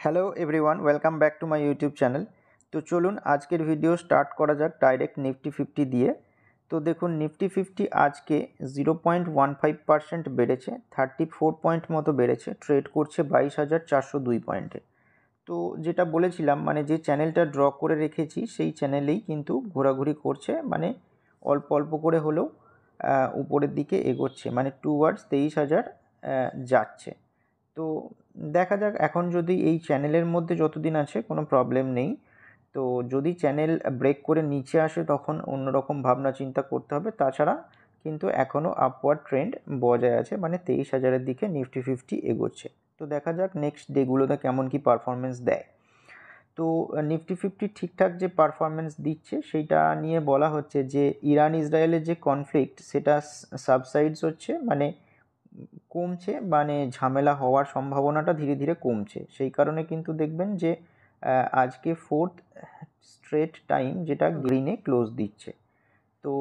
Hello everyone, welcome back to my YouTube channel. তো চলুন আজকের ভিডিও স্টার্ট করা যাক ডাইরেক্ট নিফটি ফিফটি দিয়ে। তো দেখুন নিফটি ফিফটি আজকে 0.15% বেড়েছে, 34 পয়েন্ট মতো বেড়েছে, ট্রেড করছে 22,402 পয়েন্টে। তো যেটা বলেছিলাম মানে যে চ্যানেলটা ড্র করে রেখেছি সেই চ্যানেলেই কিন্তু ঘোরাঘুরি করছে, মানে অল্প অল্প করে হলেও উপরের দিকে এগোচ্ছে, মানে টুয়ার্ডস 23,000 যাচ্ছে। তো দেখা যাক, এখন যদি এই চ্যানেলের মধ্যে যতদিন আছে কোনো প্রবলেম নেই। তো যদি চ্যানেল ব্রেক করে নিচে আসে তখন অন্যরকম ভাবনা চিন্তা করতে হবে, তাছাড়া কিন্তু এখনও আপওয়ার্ড ট্রেন্ড বজায় আছে, মানে 23,000-এর দিকে নিফটি ফিফটি এগোচ্ছে। তো দেখা যাক নেক্সট ডেগুলোতে কেমন কি পারফরমেন্স দেয়। তো নিফটি ফিফটি ঠিকঠাক যে পারফরমেন্স দিচ্ছে সেইটা নিয়ে বলা হচ্ছে যে ইরান ইসরায়েলের যে কনফ্লিক্ট সেটা সাবসাইডস হচ্ছে, মানে কমছে, মানে ঝামেলা হওয়ার সম্ভাবনাটা ধীরে ধীরে কমছে। সেই কারণে কিন্তু দেখবেন যে আজকে ফোর্থ স্ট্রেট টাইম যেটা গ্রিনে ক্লোজ দিচ্ছে। তো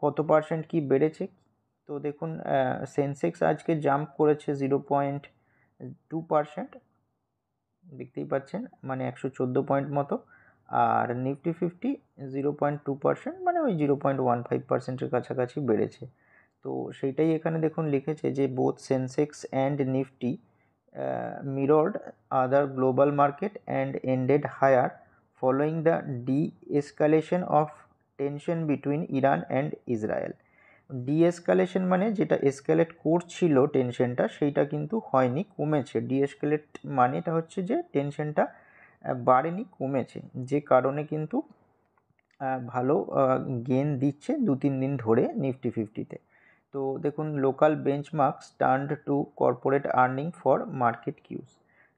কত পার্সেন্ট কি বেড়েছে, তো দেখুন সেন্সেক্স আজকে জাম্প করেছে 0.2%, দেখতেই পাচ্ছেন, মানে 114 পয়েন্ট মতো। আর নিফটি ফিফটি 0.2%, মানে ওই 0.15%-এর কাছাকাছি বেড়েছে। তো সেইটাই এখানে দেখুন লিখেছে যে both Sensex and Nifty mirrored other global market and ended higher following the de-escalation of tension between Iran and Israel. ডিএসকালেশন মানে যেটা এসকালেট করছিল টেনশনটা, সেইটা কিন্তু হয়নি, কমেছে। ডিএসকালেট মানে এটা হচ্ছে যে টেনশনটা বাড়েনি, কমেছে, যে কারণে কিন্তু ভালো গেন দিচ্ছে 2-3 দিন ধরে নিফটি ফিফটিতে। তো দেখুন local benchmarks turned to corporate earning for market cues.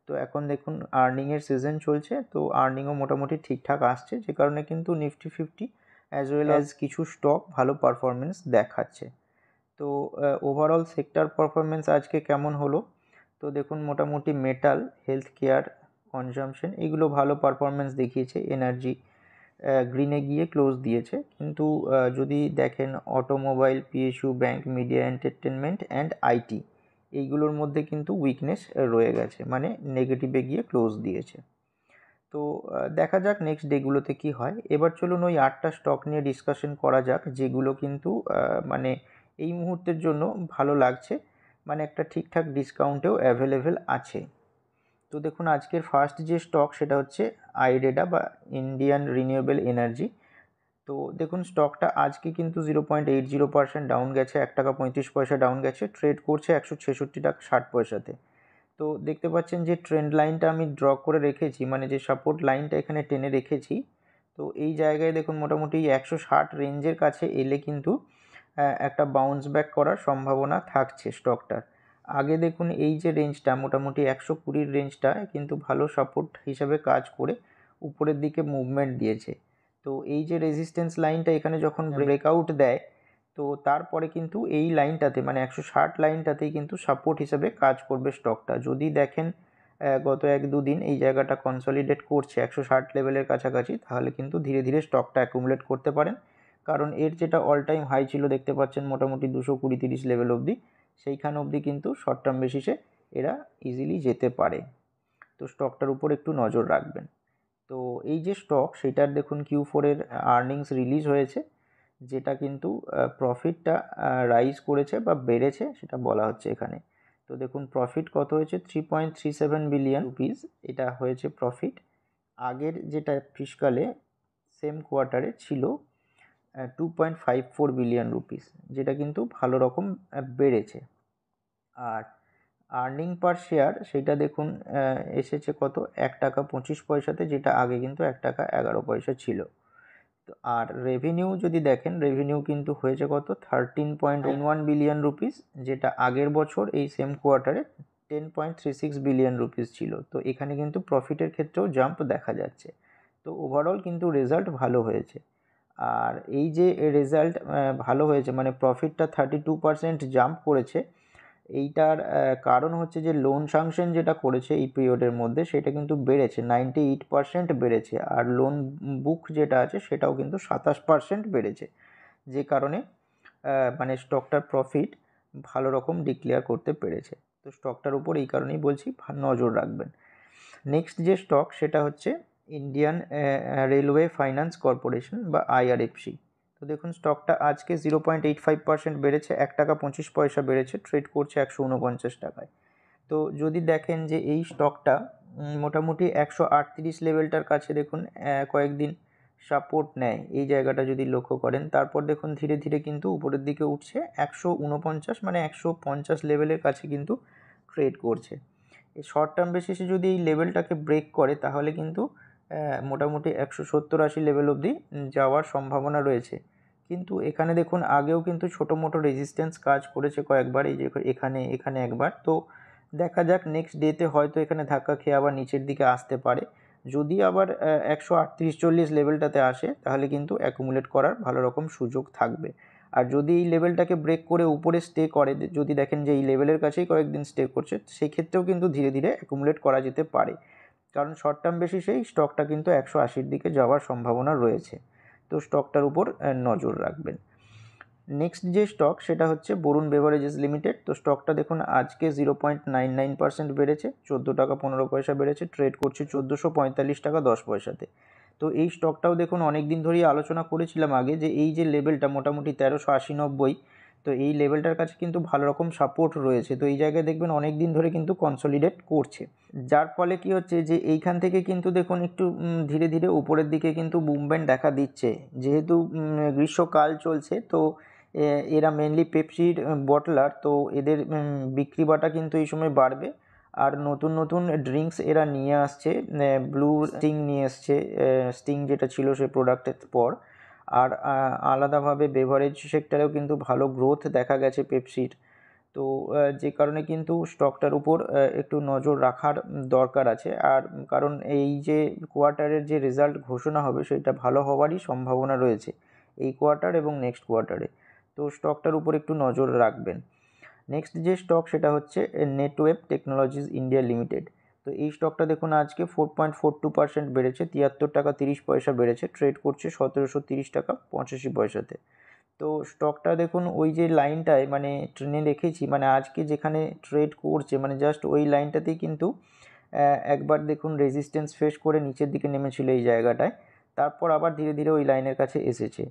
তো এখন দেখুন আর্নিংয়ের সিজন চলছে, তো আর্নিংও মোটামুটি ঠিকঠাক আসছে, যে কারণে কিন্তু Nifty fifty as well as কিছু স্টক ভালো পারফরমেন্স দেখাচ্ছে। তো ওভারঅল সেক্টর পারফরমেন্স আজকে কেমন হলো, তো দেখুন মোটামুটি মেটাল, হেলথ কেয়ার, কনজামশন এগুলো ভালো পারফরমেন্স দেখিয়েছে। এনার্জি গ্রিনে গিয়ে ক্লোজ দিয়েছে, কিন্তু যদি দেখেন automobile, PSU bank, media entertainment and IT এইগুলোর মধ্যে কিন্তু উইকনেস রয়ে গেছে, মানে নেগেটিভে গিয়ে ক্লোজ দিয়েছে। তো দেখা যাক নেক্সট ডেগুলোতে কি হয়। এবার চলুন ওই 8টা স্টক নিয়ে ডিসকাশন করা যাক, যেগুলো কিন্তু মানে এই মুহূর্তের জন্য ভালো লাগছে, মানে একটা ঠিকঠাক ডিসকাউন্টেও অ্যাভেলেবেল আছে। তো দেখুন আজকের ফার্স্ট যে স্টক সেটা হচ্ছে আইরেডা বা ইন্ডিয়ান রিনিউয়েবল এনার্জি। তো দেখুন স্টকটা আজকে কিন্তু 0.80% ডাউন গেছে, 1 টাকা 35 পয়সা ডাউন গেছে, ট্রেড করছে 166 টাকা 60 পয়সাতে। তো দেখতে পাচ্ছেন যে ট্রেন্ড লাইনটা আমি ড্র করে রেখেছি, মানে যে সাপোর্ট লাইনটা এখানে টেনে রেখেছি। তো এই জায়গায় দেখুন মোটামুটি 160 রেঞ্জের কাছে এলে কিন্তু একটা বাউন্স ব্যাক করার সম্ভাবনা থাকছে স্টকটার। আগে দেখুন এই যে রেঞ্জটা মোটামুটি 120 রেঞ্জটা কিন্তু ভালো সাপোর্ট হিসাবে কাজ করে উপরের দিকে মুভমেন্ট দিয়েছে। তো এই যে রেজিস্ট্যান্স লাইনটা এখানে যখন ব্রেকআউট দেয়, তো তারপরে কিন্তু এই লাইনটাতে মানে 160 লাইনটাতেই কিন্তু সাপোর্ট হিসেবে কাজ করবে স্টকটা। যদি দেখেন গত 1-2 দিন এই জায়গাটা কনসলিডেট করছে 160 লেভেলের কাছাকাছি, তাহলে কিন্তু ধীরে ধীরে স্টকটা অ্যাকুমুলেট করতে পারেন, কারণ এর যেটা অল টাইম হাই ছিল দেখতে পাচ্ছেন মোটামুটি 220-30 লেভেল অবধি, সেইখান অবধি কিন্তু শর্ট টার্ম বেসিসে এরা ইজিলি যেতে পারে। তো স্টকটার উপর একটু নজর রাখবেন। তো এই যে স্টক সেটার দেখুন Q4-এর আর্নিংস রিলিজ হয়েছে, যেটা কিন্তু প্রফিটটা রাইজ করেছে বা বেড়েছে সেটা বলা হচ্ছে এখানে। তো দেখুন প্রফিট কত হয়েছে, 3.37 বিলিয়ন রুপিস এটা হয়েছে প্রফিট। আগের যেটা ফিসকালে সেম কোয়ার্টারে ছিল 2.54 বিলিয়ন রুপিস, যেটা কিন্তু ভালো রকম বেড়েছে। আর আর্নিং পার শেয়ার সেটা দেখুন এসেছে কত, 1 টাকা 25 পয়সাতে, যেটা আগে কিন্তু 1 টাকা 11 পয়সা ছিল। তো আর রেভিনিউ যদি দেখেন, রেভিনিউ কিন্তু হয়েছে কত, 13.91 বিলিয়ন রুপিস, যেটা আগের বছর এই সেম কোয়ার্টারে 10.36 বিলিয়ন রুপিস ছিল। তো এখানে কিন্তু প্রফিটের ক্ষেত্রেও জাম্প দেখা যাচ্ছে। তো ওভারঅল কিন্তু রেজাল্ট ভালো হয়েছে। আর এই যে রেজাল্ট ভালো হয়েছে, মানে প্রফিটটা 32% জাম্প করেছে, এইটার কারণ হচ্ছে যে লোন স্যাংশন যেটা করেছে এই পিরিয়ডের মধ্যে সেটা কিন্তু বেড়েছে, 98% বেড়েছে। আর লোন বুক যেটা আছে সেটাও কিন্তু 27% বেড়েছে, যে কারণে মানে স্টকটার প্রফিট ভালো রকম ডিক্লেয়ার করতে পেরেছে। তো স্টকটার উপর এই কারণেই বলছি নজর রাখবেন। নেক্সট যে স্টক সেটা হচ্ছে ইন্ডিয়ান রেলওয়ে ফাইন্যান্স কর্পোরেশন বা আইআরএফসি। তো দেখুন স্টকটা আজকে 0.85% বেড়েছে, 1 টাকা 25 পয়সা বেড়েছে, ট্রেড করছে 149 টাকায়। তো যদি দেখেন যে এই স্টকটা মোটামুটি 138 লেভেলটার কাছে দেখুন কয়েকদিন সাপোর্ট নেয়, এই জায়গাটা যদি লক্ষ্য করেন, তারপর দেখুন ধীরে ধীরে কিন্তু উপরের দিকে উঠছে 149 মানে 150 লেভেলের কাছে কিন্তু ট্রেড করছে। এই শর্ট টার্ম বেসিসে যদি এই লেভেলটাকে ব্রেক করে তাহলে কিন্তু মোটামুটি 170-80 লেভেল অবধি যাওয়ার সম্ভাবনা রয়েছে। কিন্তু এখানে দেখুন আগেও কিন্তু ছোটো মোটো রেজিস্ট্যান্স কাজ করেছে কয়েকবার, এই যে এখানে একবার। তো দেখা যাক নেক্সট ডেতে হয়তো এখানে ধাক্কা খেয়ে আবার নিচের দিকে আসতে পারে। যদি আবার 138-40 লেভেলটাতে আসে তাহলে কিন্তু অ্যাকুমুলেট করার ভালো রকম সুযোগ থাকবে। আর যদি এই লেভেলটাকে ব্রেক করে উপরে স্টে করে, যদি দেখেন যে এই লেভেলের কাছেই কয়েকদিন স্টে করছে, সেই ক্ষেত্রেও কিন্তু ধীরে ধীরে অ্যাকুমুলেট করা যেতে পারে, কারণ শর্ট টার্ম বেসিসেই স্টকটা কিন্তু 180-র দিকে যাওয়ার সম্ভাবনা রয়েছে। তো স্টকটার উপর নজর রাখবেন। নেক্সট যে স্টক সেটা হচ্ছে বরুণ বেভারেজেস লিমিটেড। তো স্টকটা দেখুন আজকে 0.99% বেড়েছে, 14 টাকা 15 পয়সা বেড়েছে, ট্রেড করছে 1445 টাকা 10 পয়সাতে। তো এই স্টকটাও দেখুন অনেক দিন ধরেই আলোচনা করেছিলাম আগে যে এই যে লেভেলটা মোটামুটি 1380-90, তো এই লেভেলটার কাছে কিন্তু ভালো রকম সাপোর্ট রয়েছে। তো এই জায়গায় দেখবেন অনেক দিন ধরে কিন্তু কনসলিডেট করছে, যার ফলে কি হচ্ছে যে এইখান থেকে কিন্তু দেখুন একটু ধীরে ধীরে উপরের দিকে কিন্তু মুভমেন্ট দেখা দিচ্ছে। যেহেতু গ্রীষ্মকাল চলছে, তো এরা মেনলি পেপসির বটলার, তো এদের বিক্রি বাটা কিন্তু এই সময় বাড়বে। আর নতুন নতুন ড্রিঙ্কস এরা নিয়ে আসছে, ব্লু স্টিং নিয়ে আসছে, স্টিং যেটা ছিল সেই প্রোডাক্টের পর। আর আলাদাভাবে বেভারেজ সেক্টরেও কিন্তু ভালো গ্রোথ দেখা গেছে পেপসির। তো যে কারণে কিন্তু স্টকটার উপর একটু নজর রাখার দরকার আছে। আর কারণ এই যে কোয়ার্টারের যে রেজাল্ট ঘোষণা হবে সেটা ভালো হওয়ারই সম্ভাবনা রয়েছে এই কোয়ার্টার এবং নেক্সট কোয়ার্টারে। তো স্টকটার উপর একটু নজর রাখবেন। নেক্সট যে স্টক সেটা হচ্ছে নেটওয়েব টেকনোলজিস ইন্ডিয়া লিমিটেড। তো এই স্টকটা দেখুন আজকে 4.42% বেড়েছে, 73 টাকা 30 পয়সা বেড়েছে, ট্রেড করছে 1730 টাকা 85 পয়সাতে। তো স্টকটা দেখুন ওই যে লাইনটায় মানে ট্রেনে রেখেছি, মানে আজকে যেখানে ট্রেড করছে মানে জাস্ট ওই লাইনটাতেই কিন্তু একবার দেখুন রেজিস্ট্যান্স ফেস করে নিচের দিকে নেমেছিল এই জায়গাটায়, তারপর আবার ধীরে ধীরে ওই লাইনের কাছে এসেছে।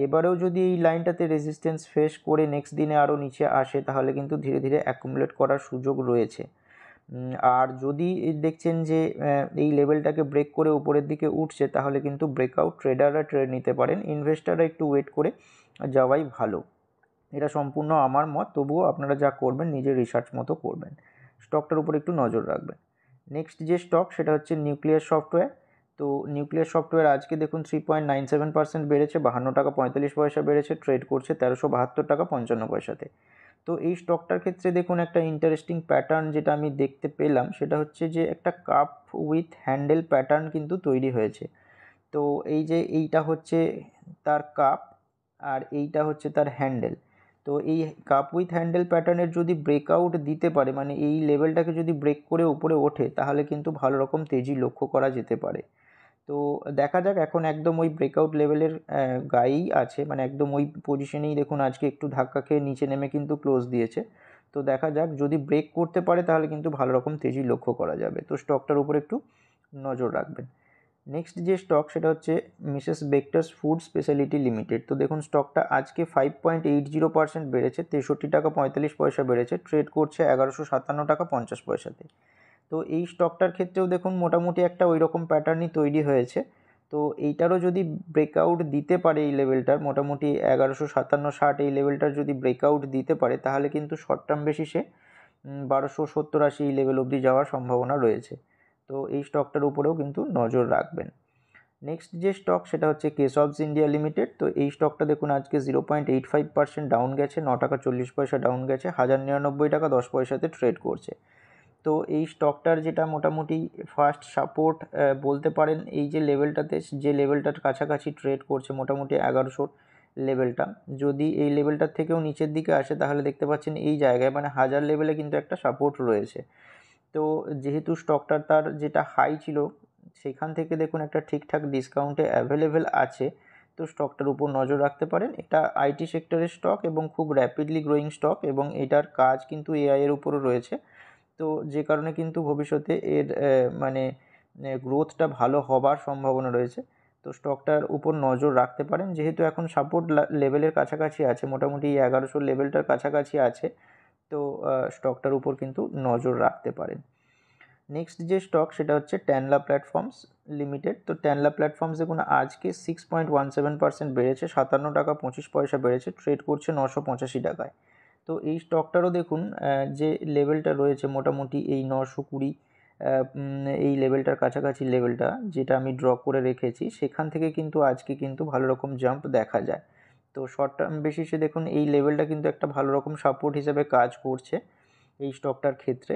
এবারেও যদি এই লাইনটাতে রেজিস্ট্যান্স ফেস করে নেক্সট দিনে আরও নিচে আসে তাহলে কিন্তু ধীরে ধীরে অ্যাকুমুলেট করার সুযোগ রয়েছে। আর যদি দেখছেন যে এই লেভেলটাকে ব্রেক করে উপরের দিকে উঠছে তাহলে কিন্তু ব্রেকআউট ট্রেডাররা ট্রেড নিতে পারেন, ইনভেস্টাররা একটু ওয়েট করে যাওয়াই ভালো। এটা সম্পূর্ণ আমার মত, তবুও আপনারা যা করবেন নিজের রিসার্চ মতো করবেন, স্টকটার উপর একটু নজর রাখবেন। নেক্সট যে স্টক সেটা হচ্ছে নিউক্লিয়ার সফটওয়্যার। তো নিউক্লিয়ার সফটওয়্যার আজকে দেখুন 3.97% বেড়েছে, 52 টাকা 45 পয়সা বেড়েছে, ট্রেড করছে 1372 টাকা 55 পয়সাতে। তো এই স্টকটার ক্ষেত্রে দেখুন একটা ইন্টারেস্টিং প্যাটার্ন যেটা আমি দেখতে পেলাম সেটা হচ্ছে যে একটা কাপ উইথ হ্যান্ডেল প্যাটার্ন কিন্তু তৈরি হয়েছে। তো এই যে এইটা হচ্ছে তার কাপ আর এইটা হচ্ছে তার হ্যান্ডেল। তো এই কাপ উইথ হ্যান্ডেল প্যাটার্নের যদি ব্রেকআউট দিতে পারে, মানে এই লেভেলটাকে যদি ব্রেক করে উপরে ওঠে তাহলে কিন্তু ভালো রকম তেজি লক্ষ্য করা যেতে পারে। তো দেখা যাক, এখন একদম ওই ব্রেকআউট লেভেলের গায়েই আছে, মানে একদম ওই পজিশনেই দেখুন আজকে একটু ধাক্কা খেয়ে নিচে নেমে কিন্তু ক্লোজ দিয়েছে। তো দেখা যাক যদি ব্রেক করতে পারে তাহলে কিন্তু ভালো রকম তেজি লক্ষ্য করা যাবে। তো স্টকটার উপর একটু নজর রাখবেন। নেক্সট যে স্টক সেটা হচ্ছে মিসেস বেক্টার্স ফুড স্পেশালিটি লিমিটেড। তো দেখুন স্টকটা আজকে 5.80% বেড়েছে, 63 টাকা 45 পয়সা বেড়েছে, ট্রেড করছে 1157 টাকা 50 পয়সাতে। তো এই স্টকটার ক্ষেত্রেও দেখুন মোটামুটি একটা ওই রকম প্যাটার্নই তৈরি হয়েছে। তো এইটারও যদি ব্রেকআউট দিতে পারে এই লেভেলটার, মোটামুটি 1157-60 এই লেভেলটার যদি ব্রেকআউট দিতে পারে তাহলে কিন্তু শর্ট টার্ম বেসিসে 1270-80 এই লেভেল অবধি যাওয়ার সম্ভাবনা রয়েছে। তো এই স্টকটার উপরেও কিন্তু নজর রাখবেন। নেক্সট যে স্টক সেটা হচ্ছে কেসবস ইন্ডিয়া লিমিটেড। তো এই স্টকটা দেখুন আজকে 0.85% ডাউন গেছে, 9 টাকা 40 পয়সা ডাউন গেছে, 1099 টাকা 10 পয়সাতে ট্রেড করছে। তো এই স্টকটার যেটা মোটামুটি ফার্স্ট সাপোর্ট বলতে পারেন, এই যে লেভেলটাতে, যে লেভেলটার কাছাকাছি ট্রেড করছে মোটামুটি 1100 লেভেলটা, যদি এই লেভেলটার থেকেও নিচের দিকে আসে তাহলে দেখতে পাচ্ছেন এই জায়গায় মানে 1000 লেভেলে কিন্তু একটা সাপোর্ট রয়েছে। তো যেহেতু স্টকটার তার যেটা হাই ছিল সেখান থেকে দেখুন একটা ঠিকঠাক ডিসকাউন্টে অ্যাভেলেবেল আছে, তো স্টকটার উপর নজর রাখতে পারেন। এটা আইটি সেক্টরের স্টক এবং খুব র্যাপিডলি গ্রোয়িং স্টক, এবং এটার কাজ কিন্তু এআই এর উপরও রয়েছে। তো যে কারণে কিন্তু ভবিষ্যতে এর মানে গ্রোথটা ভালো হবার সম্ভাবনা রয়েছে। তো স্টকটার উপর নজর রাখতে পারেন, যেহেতু এখন সাপোর্ট লেভেলের কাছাকাছি আছে, মোটামুটি 1100 লেভেলটার কাছাকাছি আছে। তো স্টকটার উপর কিন্তু নজর রাখতে পারেন। নেক্সট যে স্টক সেটা হচ্ছে ট্যানলা প্ল্যাটফর্মস লিমিটেড। তো ট্যানলা প্ল্যাটফর্মস দেখুন আজকে 6.17% বেড়েছে, 57 টাকা 25 পয়সা বেড়েছে, ট্রেড করছে 985 টাকায়। তো এই স্টকটারও দেখুন যে লেভেলটা রয়েছে মোটামুটি এই 920 এই লেভেলটার কাছাকাছি লেভেলটা যেটা আমি ড্র করে রেখেছি, সেখান থেকে কিন্তু আজকে কিন্তু ভালো রকম জাম্প দেখা যায়। তো শর্ট টার্ম বেসিসে দেখুন এই লেভেলটা কিন্তু একটা ভালো রকম সাপোর্ট হিসেবে কাজ করছে এই স্টকটার ক্ষেত্রে।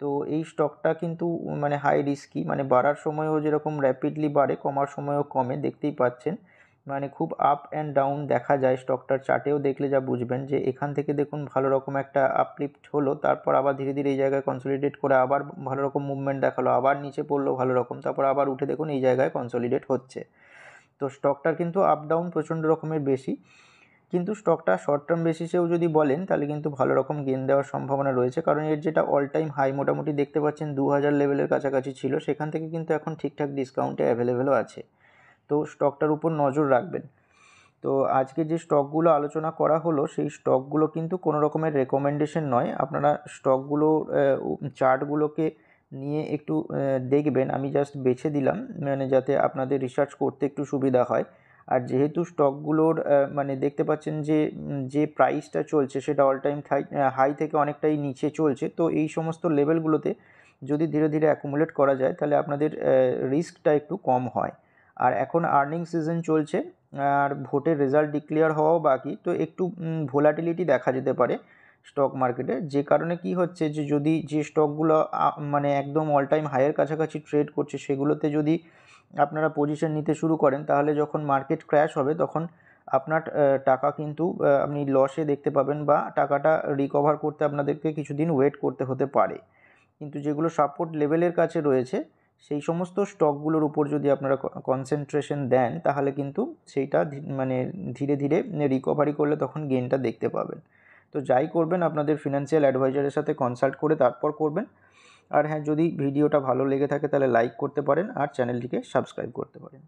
তো এই স্টকটা কিন্তু মানে হাই রিস্কি, মানে বাড়ার সময়ও যেরকম র্যাপিডলি বাড়ে, কমার সময়ও কমে, দেখতেই পাচ্ছেন মানে খুব আপ অ্যান্ড ডাউন দেখা যায়। স্টকটার চার্টেও দেখলে যা বুঝবেন যে এখান থেকে দেখুন ভালো রকম একটা আপলিফ্ট হলো, তারপর আবার ধীরে ধীরে এই জায়গায় কনসলিডেট করে আবার ভালো রকম মুভমেন্ট দেখালো, আবার নিচে পড়লো ভালো রকম, তারপর আবার উঠে দেখুন এই জায়গায় কনসলিডেট হচ্ছে। তো স্টকটার কিন্তু আপ ডাউন প্রচণ্ড রকমের বেশি, কিন্তু স্টকটা শর্ট টার্ম বেসিসেও যদি বলেন তাহলে কিন্তু ভালো রকম গেইন দেওয়ার সম্ভাবনা রয়েছে, কারণ এর যেটা অল টাইম হাই মোটামুটি দেখতে পাচ্ছেন 2000 লেভেলের কাছাকাছি ছিল, সেখান থেকে কিন্তু এখন ঠিকঠাক ডিসকাউন্টে অ্যাভেলেবেলও আছে। তো স্টকটার উপর নজর রাখবেন। তো আজকে যে স্টকগুলো আলোচনা করা হলো সেই স্টকগুলো কিন্তু কোনো রকমের রেকমেন্ডেশন নয়, আপনারা স্টকগুলো চার্টগুলোকে নিয়ে একটু দেখবেন, আমি জাস্ট বেছে দিলাম মানে যাতে আপনাদের রিসার্চ করতে একটু সুবিধা হয়। আর যেহেতু স্টকগুলোর মানে দেখতে পাচ্ছেন যে প্রাইসটা চলছে সেটা অল টাইম হাই থেকে অনেকটাই নিচে চলছে, তো এই সমস্ত লেভেলগুলোতে যদি ধীরে ধীরে অ্যাকুমুলেট করা যায় তাহলে আপনাদের রিস্কটা একটু কম হয়। আর এখন আর্নিং সিজন চলছে, আর ভোটের রেজাল্ট ডিক্লেয়ার হওয়াও বাকি, তো একটু ভোলাটিলিটি দেখা যেতে পারে স্টক মার্কেটে, যে কারণে কি হচ্ছে যে যদি যে স্টকগুলো মানে একদম অল টাইম হাইয়ের কাছাকাছি ট্রেড করছে সেগুলোতে যদি আপনারা পজিশন নিতে শুরু করেন, তাহলে যখন মার্কেট ক্র্যাশ হবে তখন আপনার টাকা কিন্তু আপনি লসে দেখতে পাবেন, বা টাকাটা রিকভার করতে আপনাদেরকে কিছুদিন ওয়েট করতে হতে পারে। কিন্তু যেগুলো সাপোর্ট লেভেলের কাছে রয়েছে সেই সমস্ত স্টকগুলোর উপর যদি আপনারা কনসেন্ট্রেশন দেন তাহলে কিন্তু সেইটা মানে ধীরে ধীরে রিকভারি করলে তখন গেইনটা দেখতে পাবেন। তো যাই করবেন আপনাদের ফিনান্সিয়াল অ্যাডভাইজারের সাথে কনসাল্ট করে তারপর করবেন। আর হ্যাঁ, যদি ভিডিওটা ভালো লেগে থাকে তাহলে লাইক করতে পারেন আর চ্যানেলটিকে সাবস্ক্রাইব করতে পারেন।